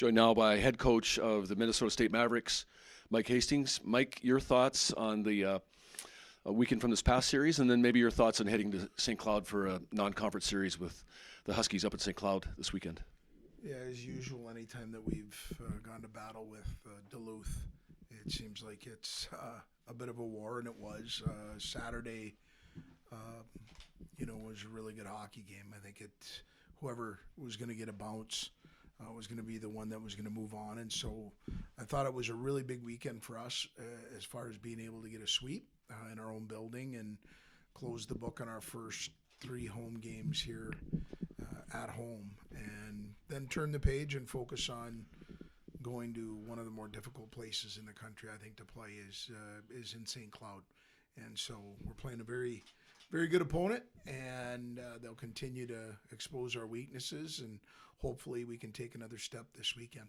Joined now by head coach of the Minnesota State Mavericks, Mike Hastings. Mike, your thoughts on the weekend from this past series, and then maybe your thoughts on heading to St. Cloud for a non-conference series with the Huskies up at St. Cloud this weekend. Yeah, as usual, anytime that we've gone to battle with Duluth, it seems like it's a bit of a war, and it was. Saturday, was a really good hockey game. I think whoever was going to get a bounce was going to be the one that was going to move on, and so I thought it was a really big weekend for us as far as being able to get a sweep in our own building and close the book on our first 3 home games here at home, and then turn the page and focus on going to one of the more difficult places in the country, I think, to play is in St. Cloud. And so we're playing a very, very good opponent, and they'll continue to expose our weaknesses, and hopefully we can take another step this weekend.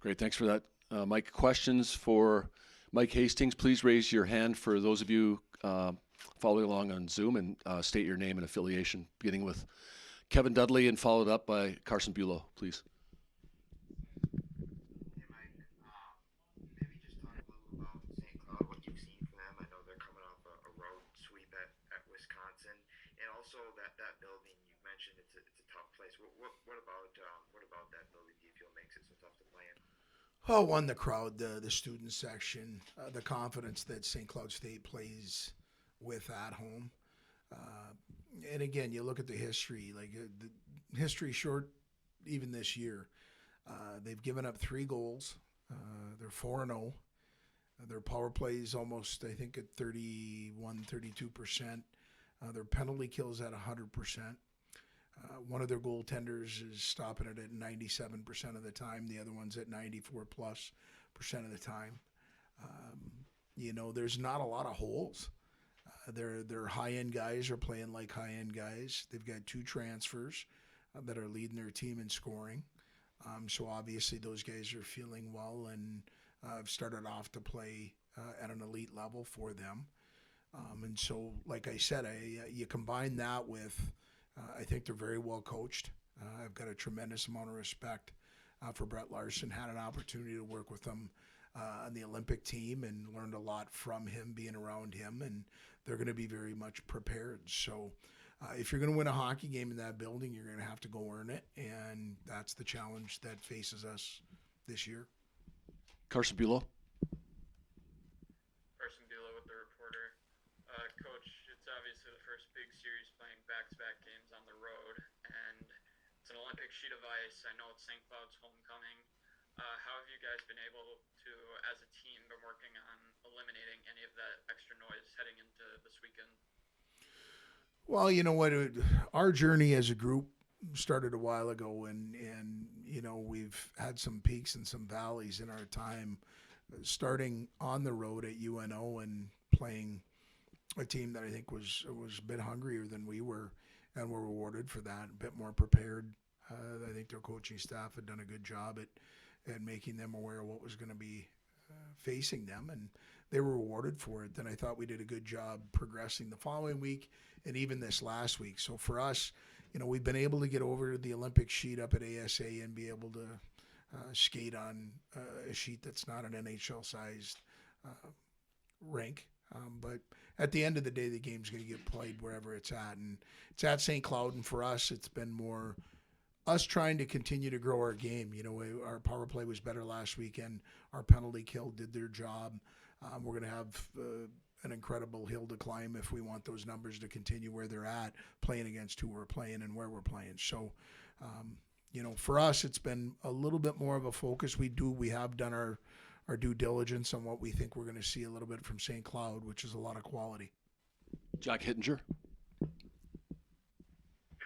Great, thanks for that. Mike, questions for Mike Hastings? Please raise your hand for those of you following along on Zoom, and state your name and affiliation, beginning with Kevin Dudley and followed up by Carson Bulow, please. Hey Mike, maybe just talk a little about St. Cloud, what you've seen from them. I know they're coming off a road sweep at Wisconsin, and also that building you mentioned it's a tough place. What about that building do you feel makes it so tough to play in? Oh, one, the crowd, the student section, the confidence that St. Cloud State plays with at home. And again, you look at the history, the history short even this year. They've given up 3 goals. They're 4-0. Their power play is almost, I think, at 32%. Their penalty kills at 100%. One of their goaltenders is stopping it at 97% of the time. The other one's at 94+% of the time. There's not a lot of holes. Their high-end guys are playing like high-end guys. They've got 2 transfers that are leading their team in scoring. So obviously those guys are feeling well and have started off to play at an elite level for them. And so, like I said, you combine that with, I think they're very well coached. I've got a tremendous amount of respect for Brett Larson. Had an opportunity to work with him on the Olympic team and learned a lot from him, being around him, and they're going to be very much prepared. So if you're going to win a hockey game in that building, you're going to have to go earn it, and that's the challenge that faces us this year. Carson Bulow. Carson Bulow with the Reporter. Coach, it's obviously the first big series playing back-to-back games on the road, and it's an Olympic sheet of ice. I know it's St. Cloud's homecoming. How have you guys been able to, as a team, been working on eliminating any of that extra noise heading into this weekend? Well, you know what? Our journey as a group started a while ago, and we've had some peaks and some valleys in our time, starting on the road at UNO and playing a team that I think was a bit hungrier than we were, and were rewarded for that, a bit more prepared. I think their coaching staff had done a good job at making them aware of what was going to be facing them, and they were rewarded for it. Then I thought we did a good job progressing the following week and even this last week. So for us, we've been able to get over the Olympic sheet up at ASA and be able to skate on a sheet that's not an NHL-sized rink. But at the end of the day, the game's going to get played wherever it's at. And it's at St. Cloud, and for us, it's been more us trying to continue to grow our game. Our power play was better last weekend. Our penalty kill did their job. We're going to have an incredible hill to climb if we want those numbers to continue where they're at, playing against who we're playing and where we're playing. So, for us, it's been a little bit more of a focus. We have done our due diligence on what we think we're going to see a little bit from St. Cloud, which is a lot of quality. Jack Hittinger. Hey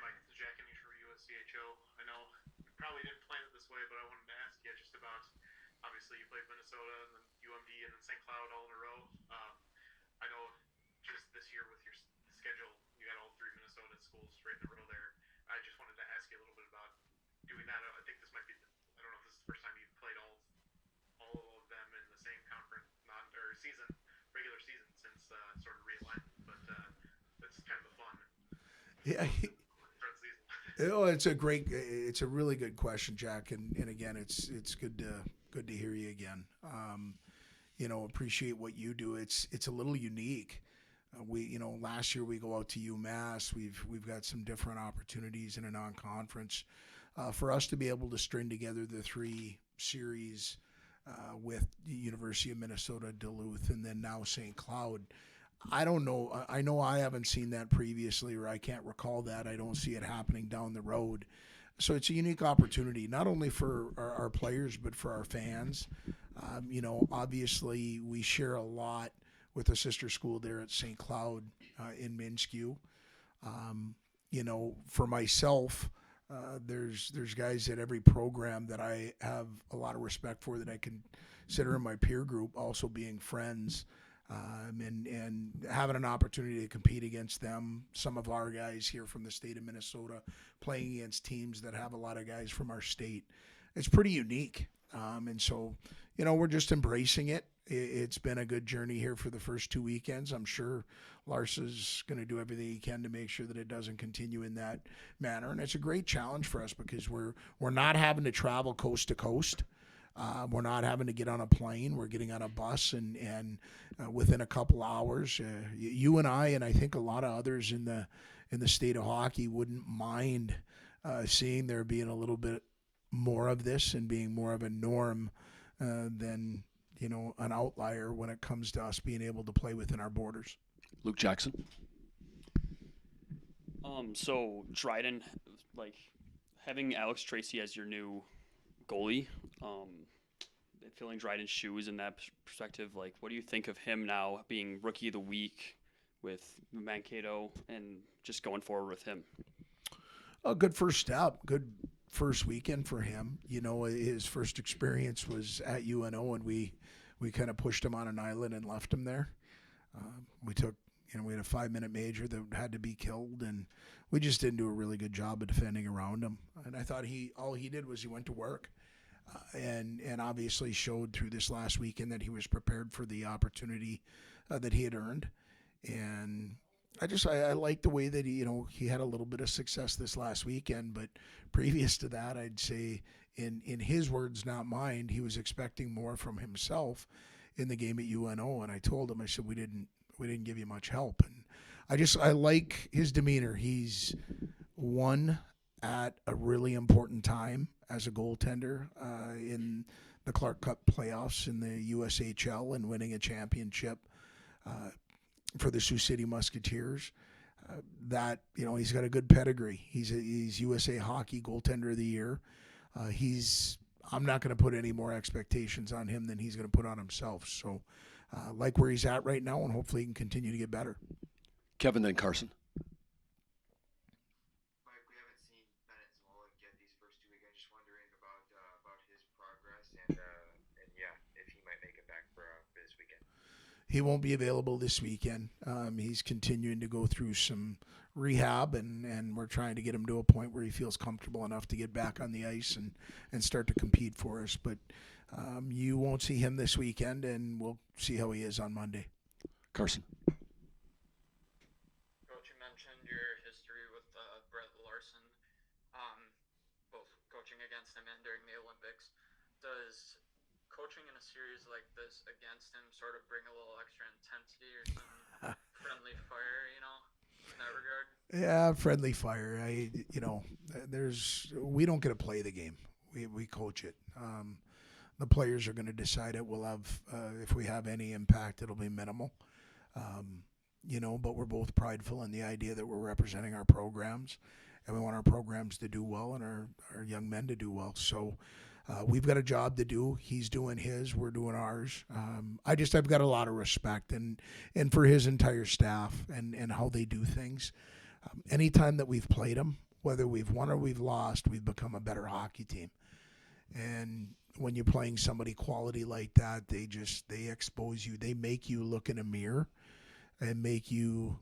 Mike, this is Jack Innish for USCHO. I know you probably didn't plan it this way, but I wanted to ask you just about, obviously you played Minnesota and then UMD and then St. Cloud all in a row. I know just this year with your schedule, you had all 3 Minnesota schools right in a row there. I just wanted to ask you a little bit about doing that. I think this might be, I don't know if this is the first time you've played all of them in the same conference, regular season since sort of realignment, but that's kind of the fun. Yeah, Start the season. Oh, it's a really good question, Jack. And again, it's good to hear you again. Appreciate what you do. It's a little unique. Last year we go out to UMass. We've got some different opportunities in a non-conference. For us to be able to string together the three series with the University of Minnesota, Duluth, and then now St. Cloud. I don't know. I know I haven't seen that previously, or I can't recall that. I don't see it happening down the road. So it's a unique opportunity, not only for our players, but for our fans. Obviously, we share a lot with a sister school there at St. Cloud in Minsk. For myself, there's guys at every program that I have a lot of respect for that I consider in my peer group, also being friends, and having an opportunity to compete against them. Some of our guys here from the state of Minnesota playing against teams that have a lot of guys from our state. It's pretty unique. And so, we're just embracing it. It's been a good journey here for the first 2 weekends. I'm sure Lars is going to do everything he can to make sure that it doesn't continue in that manner. And it's a great challenge for us because we're not having to travel coast to coast. We're not having to get on a plane. We're getting on a bus, and within a couple hours, you and I think a lot of others in the state of hockey wouldn't mind seeing there being a little bit more of this and being more of a norm than an outlier when it comes to us being able to play within our borders. Luke Jackson. So Dryden, like having Alex Tracy as your new goalie, filling Dryden's shoes in that perspective, like what do you think of him now being rookie of the week with Mankato and just going forward with him? A good first step. Good first weekend for him. His first experience was at UNO, and we kind of pushed him on an island and left him there. We had a 5-minute major that had to be killed, and we just didn't do a really good job of defending around him. And I thought all he did was he went to work, and obviously showed through this last weekend that he was prepared for the opportunity that he had earned. And I like the way that he had a little bit of success this last weekend, but previous to that, I'd say in his words, not mine, he was expecting more from himself in the game at UNO. And I told him, I said, we didn't give you much help. And I like his demeanor. He's won at a really important time as a goaltender in the Clark Cup playoffs in the USHL and winning a championship for the Sioux City Musketeers. He's got a good pedigree. He's USA Hockey Goaltender of the Year. I'm not going to put any more expectations on him than he's going to put on himself. So, like where he's at right now, and hopefully he can continue to get better. Kevin, then Carson. Mike, we haven't seen Bennett Zwolik yet these first 2 weekends. Just wondering about his progress and yeah, if he might make it back for this weekend. He won't be available this weekend. He's continuing to go through some rehab, and we're trying to get him to a point where he feels comfortable enough to get back on the ice and start to compete for us. But you won't see him this weekend, and we'll see how he is on Monday. Carson. Coach, you mentioned your history with Brett Larson, both coaching against him and during the Olympics. Does coaching in a series like this against him sort of bring a little extra intensity or some friendly fire, in that regard? Yeah, friendly fire. We don't get to play the game. We coach it. The players are going to decide it. We'll have, if we have any impact, it'll be minimal. But we're both prideful in the idea that we're representing our programs, and we want our programs to do well and our young men to do well. So we've got a job to do. He's doing his, we're doing ours. I've got a lot of respect and for his entire staff and how they do things. Anytime that we've played them, whether we've won or we've lost, we've become a better hockey team. And when you're playing somebody quality like that, they expose you. They make you look in a mirror and make you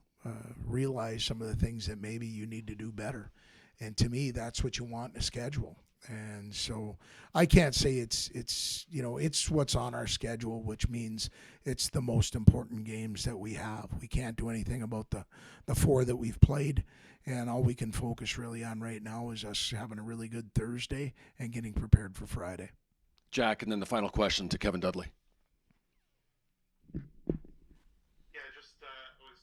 realize some of the things that maybe you need to do better. And to me, that's what you want in a schedule. And so I can't say it's it's what's on our schedule, which means it's the most important games that we have. We can't do anything about the 4 that we've played, and all we can focus really on right now is us having a really good Thursday and getting prepared for Friday. Jack, and then the final question to Kevin Dudley. Yeah, just I was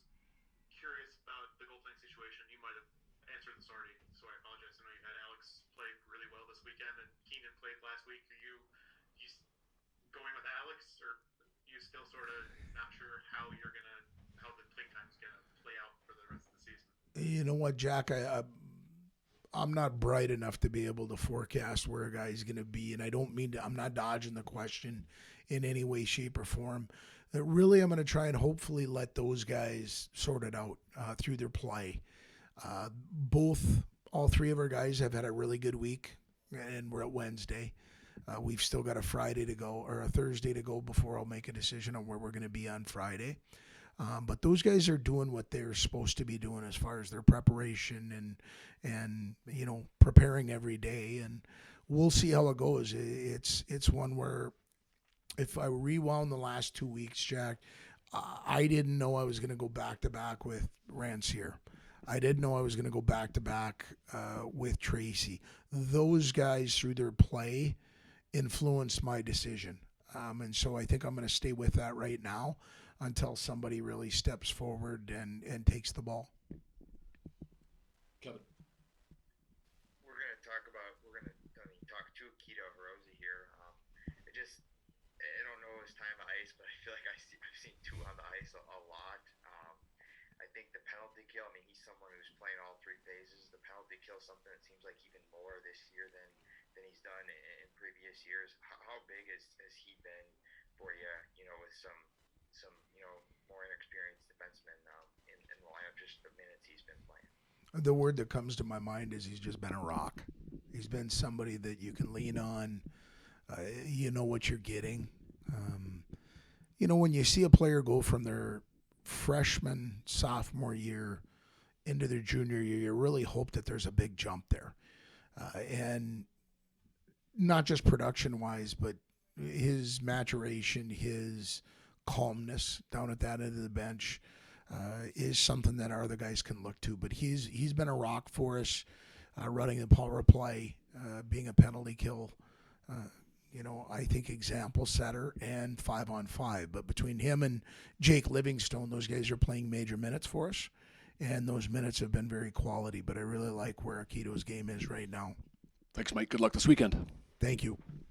curious about the goaltending situation. You might have answered this already, so I apologize. I know you had Alex played really well this weekend, and Keenan played last week. Are you going with Alex, or you still sort of not sure how the playing time is gonna play out for the rest of the season? You know what, Jack? I'm not bright enough to be able to forecast where a guy's going to be, and I don't mean to. I'm not dodging the question in any way, shape, or form. That really, I'm going to try and hopefully let those guys sort it out through their play. All 3 of our guys have had a really good week, and we're at Wednesday. We've still got a Friday to go or a Thursday to go before I'll make a decision on where we're going to be on Friday. But those guys are doing what they're supposed to be doing as far as their preparation and preparing every day, and we'll see how it goes. It's one where if I rewound the last 2 weeks, Jack, I didn't know I was going to go back to back with Rancière. I didn't know I was going to go back to back with Tracy. Those guys through their play influenced my decision, and so I think I'm going to stay with that right now until somebody really steps forward and takes the ball. Kevin. We're gonna talk to Akito Hirose here. I don't know his time on ice, but I feel like I've seen 2 on the ice a lot. I think the penalty kill. I mean, he's someone who's playing all 3 phases. The penalty kill is something that seems like even more this year than he's done in previous years. How big has he been for you? With some more inexperienced defensemen in the lineup, just the minutes he's been playing. The word that comes to my mind is he's just been a rock. He's been somebody that you can lean on. You know what you're getting. When you see a player go from their freshman, sophomore year into their junior year, you really hope that there's a big jump there. And not just production-wise, but his maturation, his calmness down at that end of the bench is something that our other guys can look to. But he's been a rock for us, running the power play, being a penalty kill. I think example setter and 5-on-5. But between him and Jake Livingstone, those guys are playing major minutes for us, and those minutes have been very quality. But I really like where Akito's game is right now. Thanks, Mike. Good luck this weekend. Thank you.